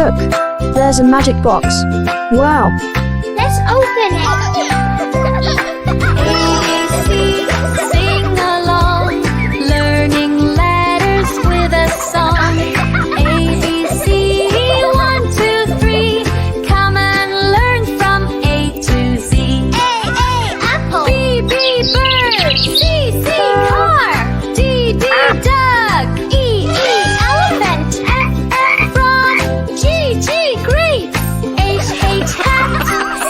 Look, there's a magic box. Wow. Let's open it. ABC, sing along, learning letters with a song. ABC, 1, 2, 3, come and learn from A to Z. A, apple. B, bird. C, car. D, duck. E, elephant. F, frog. G, grapes. H, hat.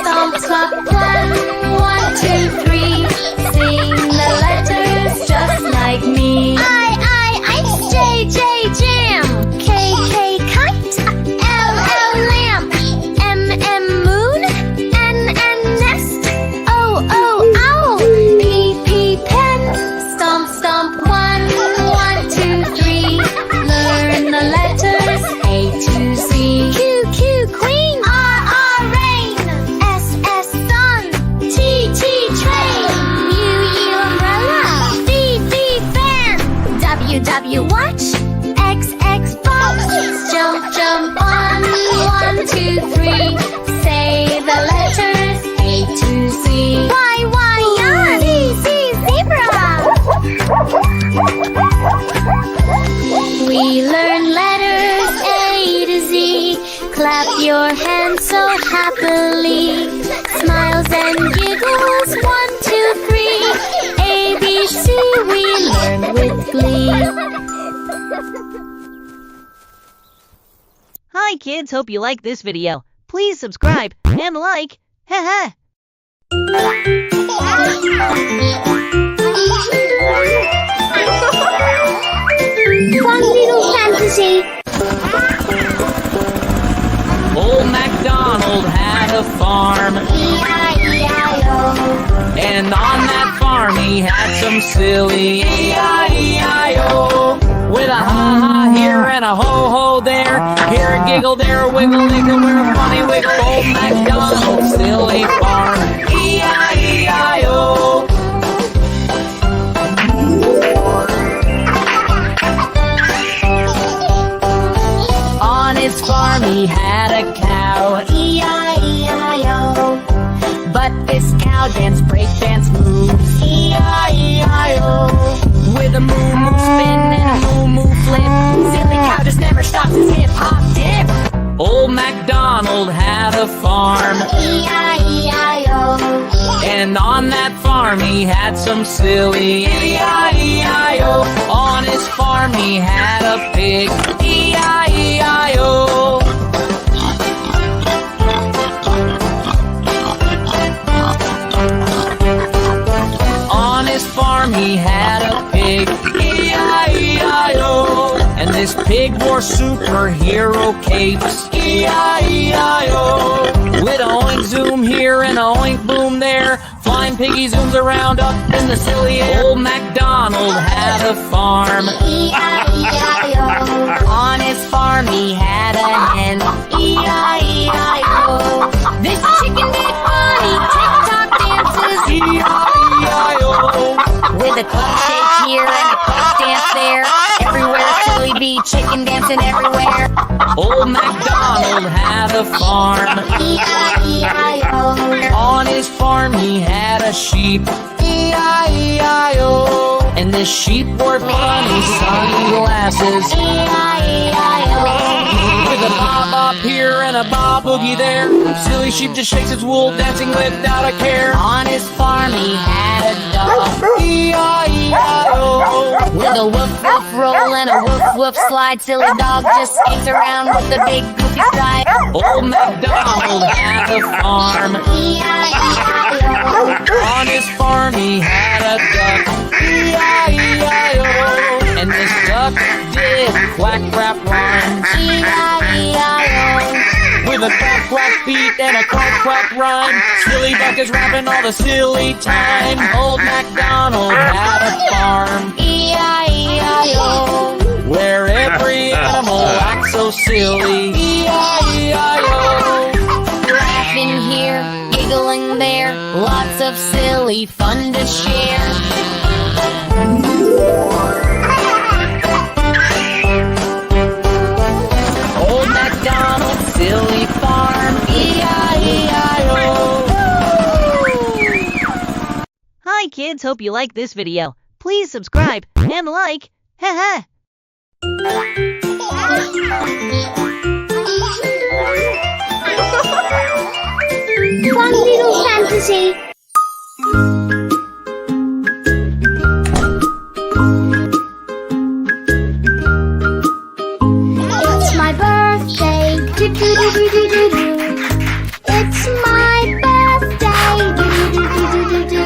Stomp, clock, plan. 1, 2, 3, sing the letters just like me. Ice, J, jam. K, kite. L, lamp. M, moon. N, nest. O, owl. P, pen. Stomp, 1, 2, 3, learn the letters A to Z. Q, queen. R, rain. S, sun. T, train. U, umbrella. V, fan. W, watch. X, box. Jump on. 1, 2, 3, say the letters A to Z. Y, yawn. Z, zebra. We learn letters A to Z. Clap your hands so happily. Smiles and giggles, 1, 2, 3. ABC we learn with glee. Hi kids, hope you like this video. Please subscribe and like. Haha. Fun little fantasy. Old MacDonald had a farm, E-I-E-I-O. and on that farm he had some silly E-I-E-I-O. With a ha-ha here and a ho-ho there, here a giggle, there a wiggle, wiggle, where a funny wiggle. Old MacDonald's silly farm, E-I-E-I-O. On his farm he had a cow, E-I-E-I-O. but this cow danced breakdance moves, E-I-E-I-O. With a moo-moo spin and a moo-moo flip, silly cow just never stops his hip-hop dip. Old MacDonald had a farm, E-I-E-I-O. and on that farm he had some silly E-I-E-I-O. On his farm he had a pig, E-I-E-I-O. On his farm he had a pig, E-I-E-I-O. And this pig wore superhero capes, E-I-E-I-O. With a oink zoom here and a oink boom there, flying piggy zooms around up in the silly air. Old MacDonald had a farm, E-I-E-I-O. on his farm he had a hen, E-I-E-I-O. This chicken did funny TikTok dances, E-I-E-I-O. With a clean shake here and a quick dance there, everywhere silly bee chicken dancing everywhere. Old MacDonald had a farm, E-I-E-I-O. on his farm he had a sheep, E-I-E-I-O. And this sheep wore funny sunglasses, E-I-E-I-O. with a bob here and a bob boogie there. Silly sheep just shakes its wool, dancing without a care. On his farm he had a dog, E-I-E-I-O. With a woof woof roll and a woof woof slide, silly dog just skates around with a big goofy stride. Old MacDonald had a farm, E-I-E-I-O. on his farm he had a duck, E-I-E-I-O. And this duck did quack rap rhymes, E-I-E-I-O. with a quack quack beat and a quack quack rhyme. Silly duck is rapping all the silly time. Old MacDonald had a farm, E-I-E-I-O. where every animal acts so silly, E-I-E-I-O. Laughing here, giggling there, lots of silly fun to share. Old MacDonald kids, hope you like this video. Please subscribe and like. Haha. Fun little fantasy. It's my birthday. Do do do do do do do. It's my birthday. Do do do do do do.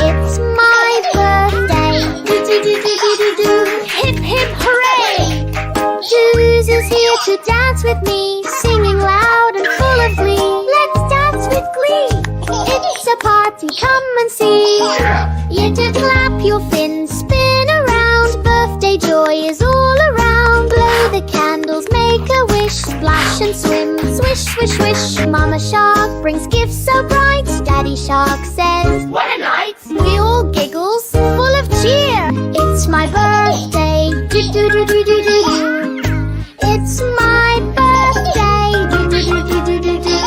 It's my birthday. Do do do do do do do. Hip hip hooray! Jules is here to dance with me, singing loud and full of glee. Let's dance with glee. It's a party, come and see. You just clap your fins, spin around. Birthday joy is all around. Blow the candles, make a wish, splash and swim, swish swish swish. Mama Shark brings gifts so bright. Daddy Shark says, what a night! We all giggles, full of cheer. It's my birthday. Do do do do do do do. It's my birthday. Do do do do do do do.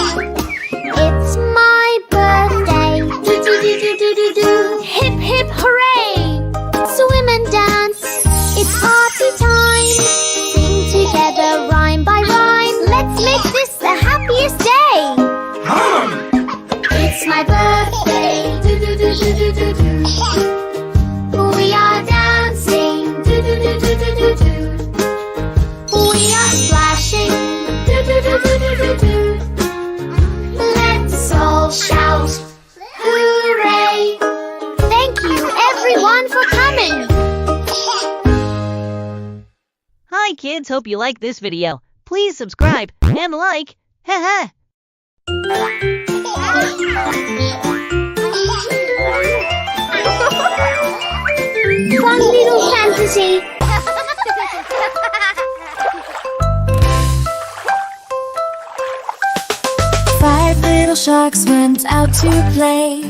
It's my birthday. Do do do do do do do. Hip hip hooray! Swim and dance. It's party time. Sing together, rhyme by rhyme. Let's make this the happiest day. It's my birthday. Do do do do do do do. We are dancing. Do do do do do do do. We are splashing. Do do do do do do do. Let's all shout, hooray! Thank you everyone for coming. Hi kids, hope you like this video. Please subscribe and like. Haha. Fun little fantasy. Five little sharks went out to play,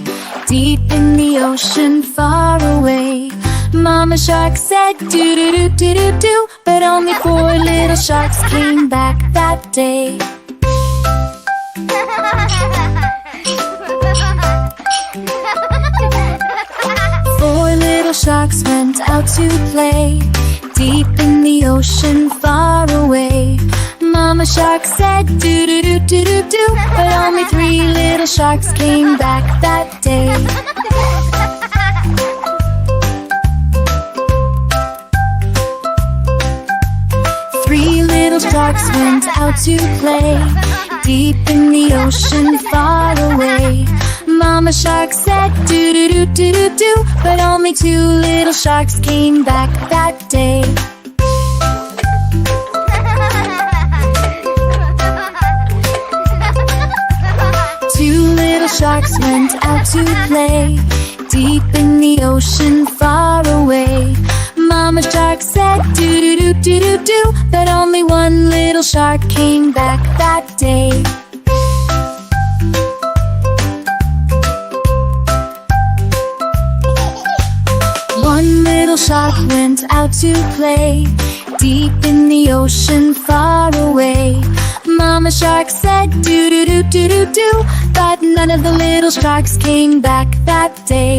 deep in the ocean far away. Mama Shark said do do do do do do, but only four little sharks came back that day. Four little sharks went out to play, deep in the ocean far away. Mama Shark said do do do do do do, but only three little sharks came back that day. Three little sharks went out to play, deep in the ocean far away. Mama Shark said do do do do do do, but only two little sharks came back that day. Two little sharks went out to play, deep in the ocean far away. Mama Shark said do do do do do do, but only one little shark came back that day. One little shark went out to play, deep in the ocean far away. Mama Shark said do do do do do do, but none of the little sharks came back that day.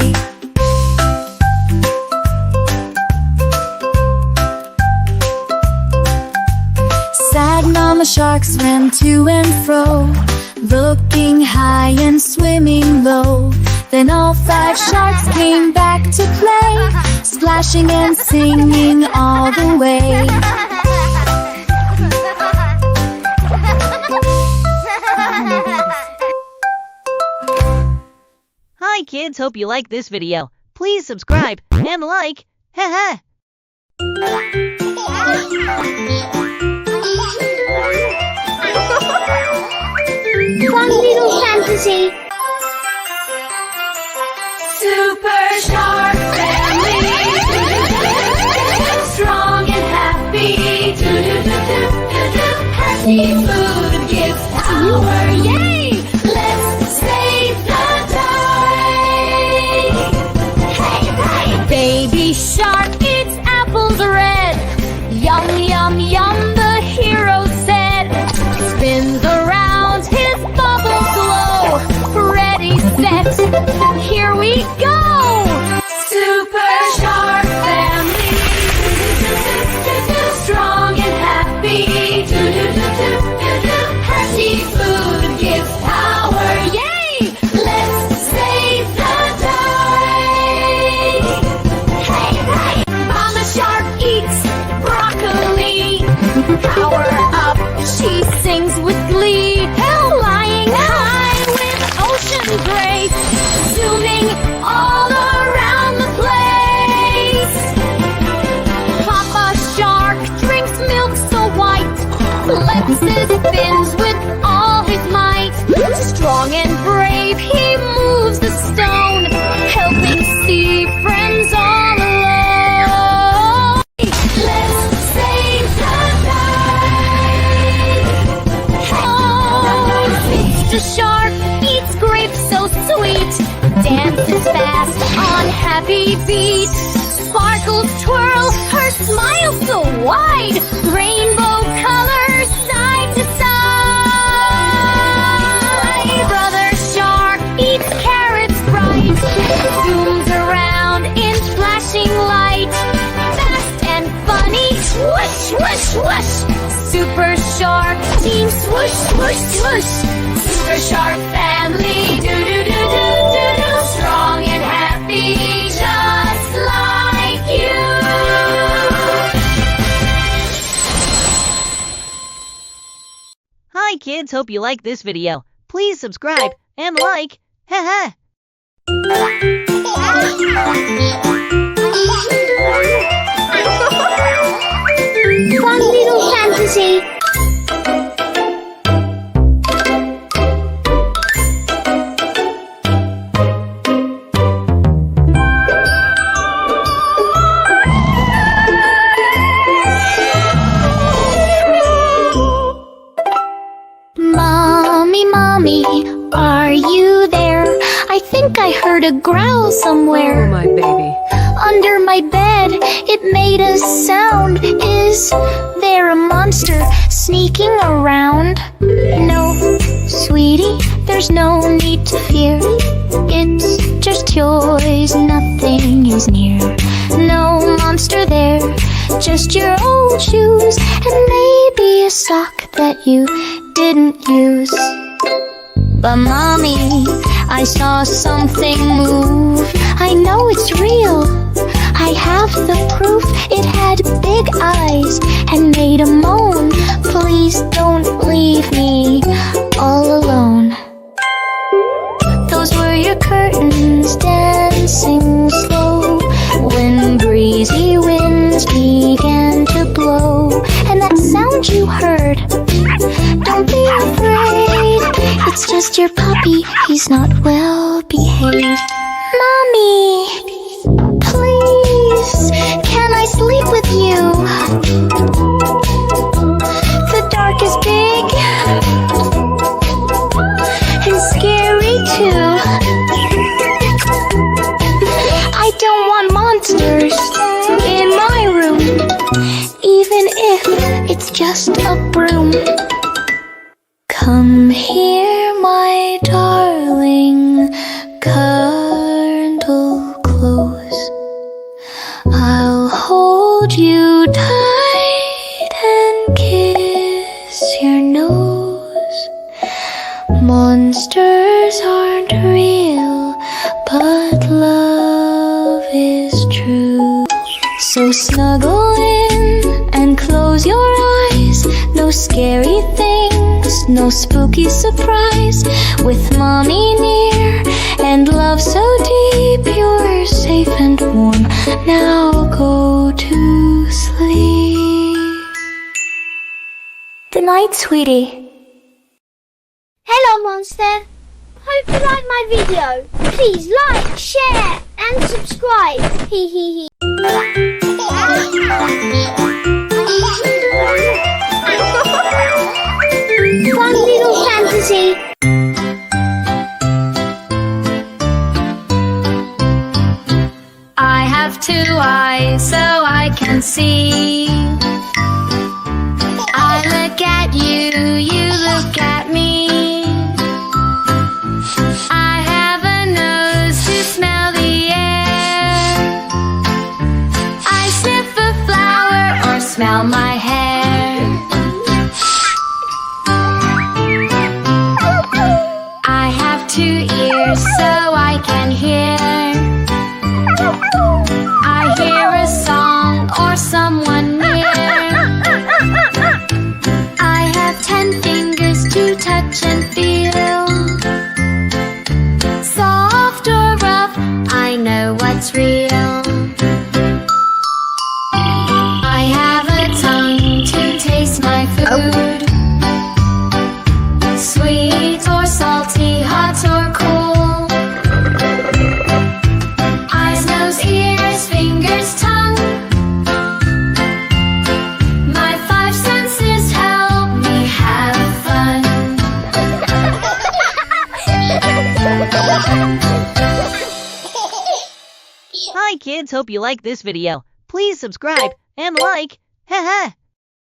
Sad Mama Shark swam to and fro, looking high and swimming low. Then all five sharks came back to play, splashing and singing all the way. Hi kids, hope you like this video. Please subscribe and like. Haha. Fun little fantasy. Super Shark Family, strong and happy, happy food and gifts power, yay! Let's save the day! Hey, Baby shark eats apples red. Yum, yum, yum, the hero said. Spins around, his bubbles glow. Ready, set, here we go! spins with all his might. Strong and brave, he moves the stone, helping sea friends all alone. Let's save the night. Oh, Mr. Shark eats grapes so sweet, dances fast on happy beat. Sparkles twirl, her smile so wide, rainbow colors side to side. Brother Shark eats carrots bright, zooms around in flashing light. Fast and funny, swoosh, swoosh, swoosh. Super Shark team, swoosh, swoosh, swoosh. Super Shark family, do-do-do-do-do-do. Strong and happy, just like you. Hi kids, hope you like this video. Please subscribe and like. Haha. Fun little fantasy. Mommy, Mommy, are you there? I think I heard a growl somewhere. Oh, my baby. Under my bed, it made a sound. Is there a monster sneaking around? No, sweetie, there's no need to fear. It's just toys, nothing is near. No monster there, just your old shoes and maybe a sock that you didn't use. But Mommy, I saw something move. I know it's real. I have the proof. It had big eyes and made a moan. Please don't leave me all alone. Those were your curtains dancing slow when breezy winds began to blow. And that sound you heard, don't be afraid. It's just your puppy, he's not well behaved. Mommy, please, can I sleep with you? The dark is big and scary too. I don't want monsters in my room, even if it's just a broom. Come here, my darling, cuddle close. I'll hold you tight and kiss your nose. Monsters aren't real, but love is true. So snuggle in and close your eyes. No scary things, no spooky surprise. With Mommy near and love so deep, you're safe and warm. Now go to sleep. Good night, sweetie. Hello, monster. Hope you like my video. Please like, share, and subscribe. Hee hee hee. Fun little fantasy. I have two eyes so I can see. I look at you, you look at me. I have a nose to smell the air. I sniff a flower or smell my hair. I have two ears so I can hear. I hear a song or someone near. I have 10 fingers to touch and feel. Soft or rough, I know what's real. I have a tongue to taste my food. Hi kids, hope you like this video. Please subscribe and like. Haha.